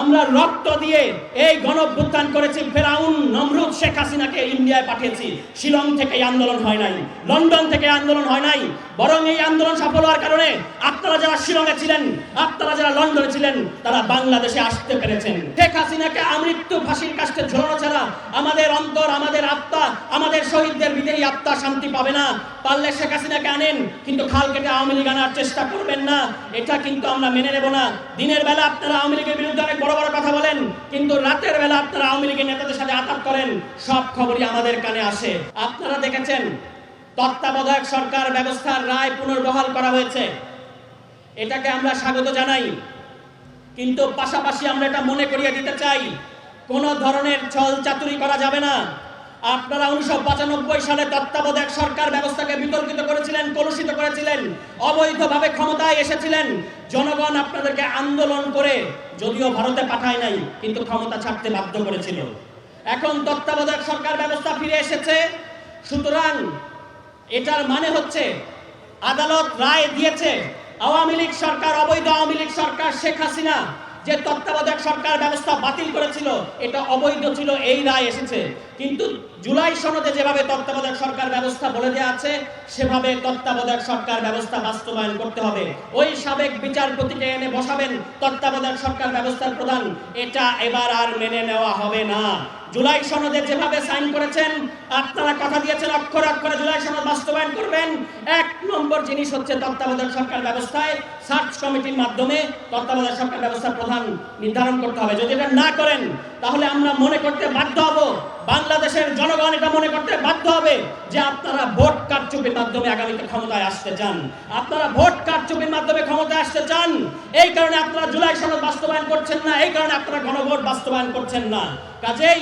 আমরা রক্ত দিয়ে এই গণঅভ্যুত্থান করেছি। ফেরাউন নমরুদ শেখ হাসিনাকে ইন্ডিয়ায় পাঠিয়েছি। শিলং থেকে এই আন্দোলন হয় নাই, লন্ডন থেকে আন্দোলন হয় নাই, বরং এই আন্দোলন সফল হওয়ার কারণে আপনারা যারা শিলংয়ে ছিলেন, আপনারা যারা লন্ডনে ছিলেন, তারা বাংলাদেশে আসতে পেরেছেন। শেখ হাসিনাকে আমৃত্যু ফাঁসির কাস্টে ঝোলানো ছাড়া আমাদের অন্তর, আমাদের আত্মা, আমাদের শহীদদের বিদেহী আত্মা শান্তি পাবে না। পারলে শেখ হাসিনাকে আনেন, কিন্তু খাল কেটে আওয়ামী লীগ আনার চেষ্টা করবেন না। এটা কিন্তু আমরা মেনে নেব না। দিনের বেলা আপনারা আওয়ামী লীগের বিরুদ্ধে অনেক বড় বড় কথা বলেন, কিন্তু রাতের বেলা আপনারা আওয়ামী লীগের নেতাদের সাথে আঘাত করেন, সব খবরই আমাদের কানে আসে। আপনারা দেখেছেন তত্ত্বাবধায়ক সরকার ব্যবস্থার রায় পুনর্বহাল করা হয়েছে, এটাকে আমরা স্বাগত জানাই। কিন্তু পাশাপাশি আমরা এটা মনে করিয়ে দিতে চাই, কোন ধরনের ছল চাতুরি করা যাবে না। আপনারা 1995 সালে তত্ত্বাবধায়ক সরকার ব্যবস্থাকে বিতর্কিত করেছিলেন, কলুষিত করেছিলেন, অবৈধভাবে ক্ষমতায় এসেছিলেন। জনগণ আপনাদেরকে আন্দোলন করে, যদিও ভারতে পাঠায় নাই, কিন্তু ক্ষমতা ছাড়তে বাধ্য করেছিল। এখন তত্ত্বাবধায়ক সরকার ব্যবস্থা ফিরে এসেছে, সুতরাং এটার মানে হচ্ছে আদালত রায় দিয়েছে আওয়ামী লীগ সরকার, অবৈধ আওয়ামী লীগ সরকার, শেখ হাসিনা যে তত্ত্বাবধায়ক সরকার ব্যবস্থা বাতিল করেছিল, এটা অবৈধ ছিল, এই রায় এসেছে। কিন্তু জুলাই সনদে যেভাবে তত্ত্বাবধায়ক সরকার ব্যবস্থা বলে দেওয়া আছে, সেভাবে তত্ত্বাবধায়ক সরকার ব্যবস্থা বাস্তবায়ন করতে হবে। ওই সাবেক বিচারপতিকে এনে বসাবেন তত্ত্বাবধায়ক সরকার ব্যবস্থার প্রধান, এটা এবার আর মেনে নেওয়া হবে না। জুলাই সনদে যেভাবে সাইন করেছেন, আপনারা কথা দিয়েছেন অক্ষরে অক্ষরে জুলাই সনদ বাস্তবায়ন করবেন। এক নম্বর জিনিস হচ্ছে তত্ত্বাবধায়ক সরকার ব্যবস্থায় সার্চ কমিটির মাধ্যমে তত্ত্বাবধায়ক সরকার ব্যবস্থার প্রধান নির্ধারণ করতে হবে। যদি এটা না করেন, তাহলে আমরা মনে করতে বাধ্য হব, বাংলাদেশের জনগণ এটা মনে করতে বাধ্য হবে যে আপনারা ভোট কারচুপির মাধ্যমে আগামীতে ক্ষমতায় আসতে চান। আপনারা ভোট কারচুপির মাধ্যমে ক্ষমতায় আসতে চান, এই কারণে আপনারা জুলাই সনদ বাস্তবায়ন করছেন না, এই কারণে আপনারা গণভোট বাস্তবায়ন করছেন না। কাজেই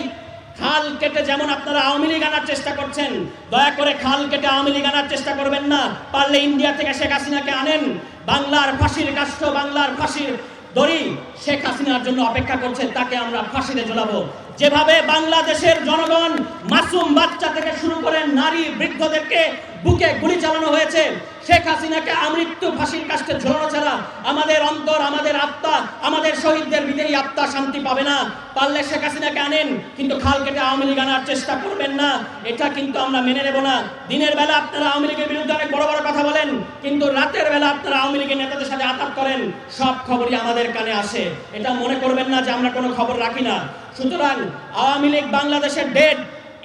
খাল কেটে যেমন আপনারা আওয়ামী লীগ আনার চেষ্টা করছেন, দয়া করে খাল কেটে আওয়ামী লীগ আনার চেষ্টা করবেন না। পারলে ইন্ডিয়া থেকে শেখ হাসিনাকে আনেন। বাংলার ফাঁসির কাষ্ঠ, বাংলার ফাঁসির দড়ি শেখ হাসিনার জন্য অপেক্ষা করছে, তাকে আমরা ফাঁসিতে ঝোলাবো। যেভাবে বাংলাদেশের জনগণ, মাসুম বাচ্চা থেকে শুরু করে নারী বৃদ্ধদেরকে বুকে গুলি চালানো হয়েছে, শেখ হাসিনাকে আমৃত্যু ফাঁসির কাস্টে ঝোলানো ছাড়া আমাদের অন্তর, আমাদের আত্মা, আমাদের শহীদদের বিদেহী আত্মা শান্তি পাবে না। পারলে শেখ হাসিনাকে আনেন, কিন্তু খাল কেটে আওয়ামী লীগ আনার চেষ্টা করবেন না, এটা কিন্তু আমরা মেনে নেব না। দিনের বেলা আপনারা আওয়ামী লীগের বিরুদ্ধে অনেক বড় বড় কথা বলেন, কিন্তু রাতের বেলা আপনারা আওয়ামী লীগের নেতাদের সাথে আঘাত করেন, সব খবরই আমাদের কানে আসে। এটা মনে করবেন না যে আমরা কোনো খবর রাখি না। সুতরাং আওয়ামী লীগ বাংলাদেশের ডেড,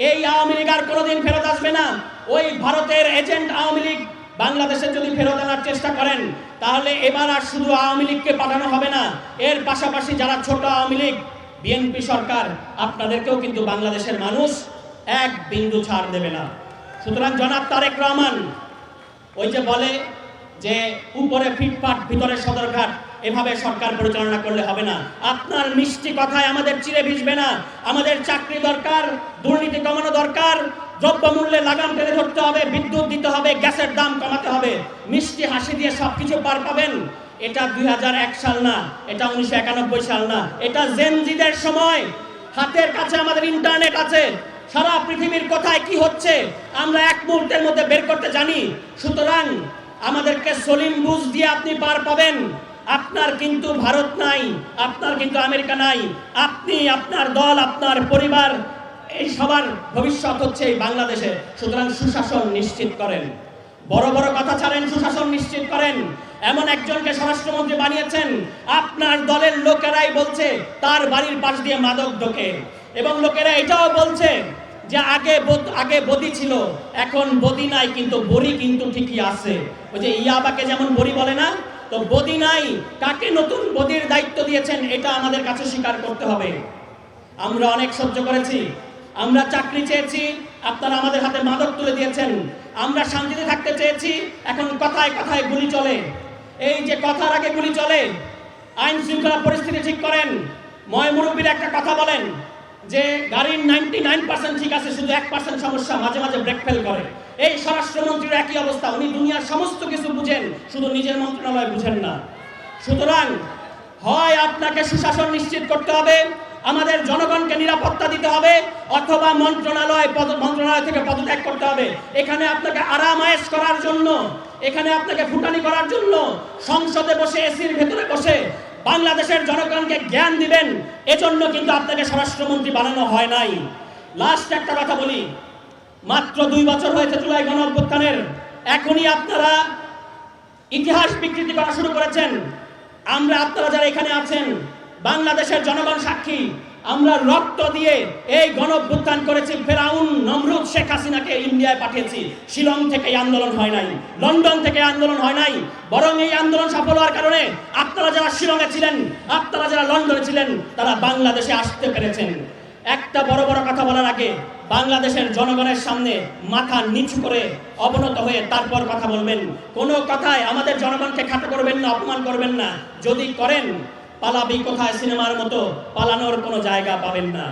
এই আওয়ামী লীগ আর কোনোদিন ফেরত আসবে না। ওই ভারতের এজেন্ট আওয়ামী লীগ বাংলাদেশে যদি ফেরত আনার চেষ্টা করেন, তাহলে এবার আর শুধু আওয়ামী লীগকে পাঠানো হবে না, এর পাশাপাশি যারা ছোট আওয়ামী লীগ, বিএনপি সরকার, আপনাদেরকেও কিন্তু বাংলাদেশের মানুষ এক বিন্দু ছাড় দেবে না। সুতরাং জনাব তারেক রহমান ওই যে বলে যে উপরে ফিটফাট ভিতরে সদরঘাট, এভাবে সরকার পরিচালনা করলে হবে না। আপনার মিষ্টি কথায় আমাদের চিরে ভিজবে না। আমাদের চাকরি দরকার, দুর্নীতি কমানো দরকার, দ্রব্যমূল্যে লাগাম টেনে ধরতে হবে, বিদ্যুৎ দিতে হবে, গ্যাসের দাম কমাতে হবে। মিষ্টি হাসি দিয়ে সবকিছু পার পাবেন, এটা 2001 সাল না, এটা 1991 সাল না, এটা জেনজিদের সময়। হাতের কাছে আমাদের ইন্টারনেট আছে, সারা পৃথিবীর কোথায় কি হচ্ছে আমরা এক মুহূর্তের মধ্যে বের করতে জানি। সুতরাং আমাদেরকে সলিম বুঝ দিয়ে আপনি পার পাবেন। আপনার কিন্তু ভারত নাই, আপনার কিন্তু আমেরিকা নাই, আপনি, আপনার দল, আপনার পরিবার, এই সবার ভবিষ্যৎ হচ্ছে এই বাংলাদেশে। সুতরাং সুশাসন নিশ্চিত করেন, বড় বড় কথা ছাড়েন, সুশাসন নিশ্চিত করেন। এমন একজনকে স্বরাষ্ট্রমন্ত্রী বানিয়েছেন, আপনার দলের লোকেরাই বলছে তার বাড়ির পাশ দিয়ে মাদক ঢোকে, এবং লোকেরা এটাও বলছে যে আগে বদি ছিল, এখন বদি নাই, কিন্তু বড়ি কিন্তু ঠিকই আছে। ওই যে ইয়াবাকে যেমন বড়ি বলে না, তো বদি নাই, কাকে নতুন বদির দায়িত্ব দিয়েছেন, এটা আমাদের কাছে স্বীকার করতে হবে। আমরা অনেক সহ্য করেছি, আমরা চাকরি চেয়েছি, আপনারা আমাদের হাতে মাদক তুলে দিয়েছেন। আমরা শান্তিতে থাকতে চেয়েছি, এখন কথায় কথায় গুলি চলে। এই যে কথার আগে গুলি চলে, আইন শৃঙ্খলা পরিস্থিতি ঠিক করেন। ময়মুরব্বীর একটা কথা বলেন যে গাড়ির 99% ঠিক আছে, শুধু 1% সমস্যা, মাঝে মাঝে ব্রেক ফেল করে। এই স্বরাষ্ট্রমন্ত্রীর একই অবস্থা, উনি দুনিয়ার সমস্ত কিছু বুঝেন, শুধু নিজের মন্ত্রণালয় বুঝেন না। সুতরাং হয় আপনাকে সুশাসন নিশ্চিত করতে হবে, আমাদের জনগণকে নিরাপত্তা দিতে হবে, অথবা মন্ত্রণালয় থেকে পদত্যাগ করতে হবে। এখানে আপনাকে আরাম আয়েশ করার জন্য, এখানে আপনাকে ফুটানি করার জন্য সংসদে বসে, এসির ভেতরে বসে বাংলাদেশের জনগণকে জ্ঞান দিবেন, এজন্য কিন্তু আপনাকে স্বরাষ্ট্রমন্ত্রী বানানো হয় নাই। লাস্ট একটা কথা বলি, মাত্র 2 বছর হয়েছে জুলাই গণঅভ্যুত্থানের, এখনই আপনারা ইতিহাস বিকৃতি করা শুরু করেছেন। আপনারা যারা এখানে আছেন, বাংলাদেশের জনগণ সাক্ষী, আমরা রক্ত দিয়ে এই গণঅভ্যুত্থান করেছি। ফেরাউন নমরুদ শেখ হাসিনাকে ইন্ডিয়ায় পাঠিয়েছি। শিলং থেকে এই আন্দোলন হয় নাই, লন্ডন থেকে আন্দোলন হয় নাই, বরং এই আন্দোলন সফল হওয়ার কারণে আপনারা যারা শিলংয়ে ছিলেন, আপনারা যারা লন্ডনে ছিলেন, তারা বাংলাদেশে আসতে পেরেছেন। একটা বড় বড় কথা বলার আগে বাংলাদেশের জনগণের সামনে মাথা নিচু করে অবনত হয়ে তারপর কথা বলবেন। কোনো কথায় আমাদের জনগণকে খাটো করবেন না, অপমান করবেন না। যদি করেন, পালাবি কোথায় সিনেমার মতো পালানোর কোনো জায়গা পাবেন না।